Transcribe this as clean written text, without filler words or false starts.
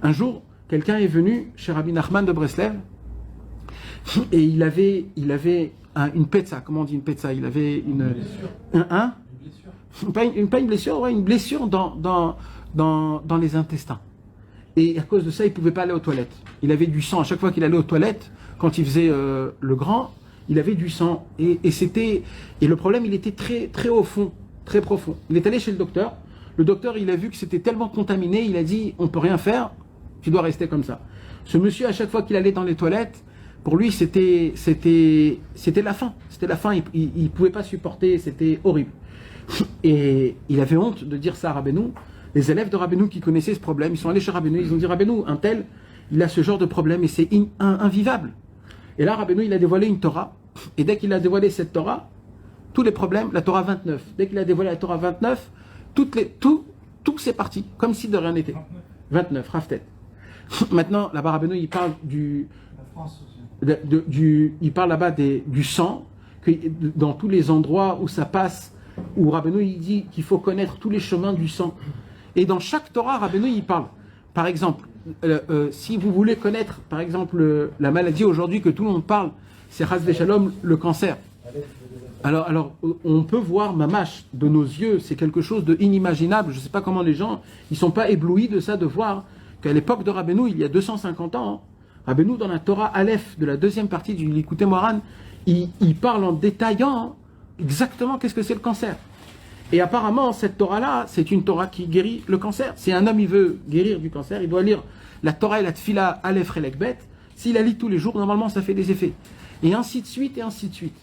Un jour, quelqu'un est venu chez Rabbi Nachman de Breslev et il avait une petza. Comment on dit une petza? Il avait une blessure. Pas une blessure, ouais, une blessure dans les intestins. Et à cause de ça, il ne pouvait pas aller aux toilettes. Il avait du sang. À chaque fois qu'il allait aux toilettes, quand il faisait le grand, il avait du sang. Et le problème, il était très, très au fond, très profond. Il est allé chez le docteur. Le docteur, il a vu que c'était tellement contaminé, il a dit, on ne peut rien faire, tu dois rester comme ça. Ce monsieur, à chaque fois qu'il allait dans les toilettes, pour lui, c'était la fin. C'était la fin, il ne pouvait pas supporter, c'était horrible. Et il avait honte de dire ça à Rabbeinu. Les élèves de Rabbeinu qui connaissaient ce problème, ils sont allés chez Rabbeinu, ils ont dit Rabbeinu, un tel, il a ce genre de problème et c'est invivable. Et là, Rabbeinu, il a dévoilé une Torah. Et dès qu'il a dévoilé cette Torah, tous les problèmes, la Torah 29, dès qu'il a dévoilé la Torah 29, tout c'est parti, comme si de rien n'était. 29, Raftet. Maintenant, là-bas, Rabbeinu, il parle il parle là-bas du sang, que dans tous les endroits où ça passe, où Rabbeinu, il dit qu'il faut connaître tous les chemins du sang. Et dans chaque Torah, Rabbeinu, il parle. Par exemple, si vous voulez connaître, par exemple, la maladie aujourd'hui que tout le monde parle, c'est Chas v'Shalom, le cancer. Alors, on peut voir mamash de nos yeux, c'est quelque chose d'inimaginable. Je ne sais pas comment les gens, ils ne sont pas éblouis de ça, de voir qu'à l'époque de Rabbeinu, il y a 250 ans, Rabbeinu, dans la Torah Aleph, de la deuxième partie du Likutei Moharan, il parle en détaillant exactement qu'est-ce que c'est le cancer. Et apparemment, cette Torah-là, c'est une Torah qui guérit le cancer. Si un homme il veut guérir du cancer, il doit lire la Torah et la Tfila Aleph Relek Bet. S'il la lit tous les jours, normalement, ça fait des effets. Et ainsi de suite, et ainsi de suite.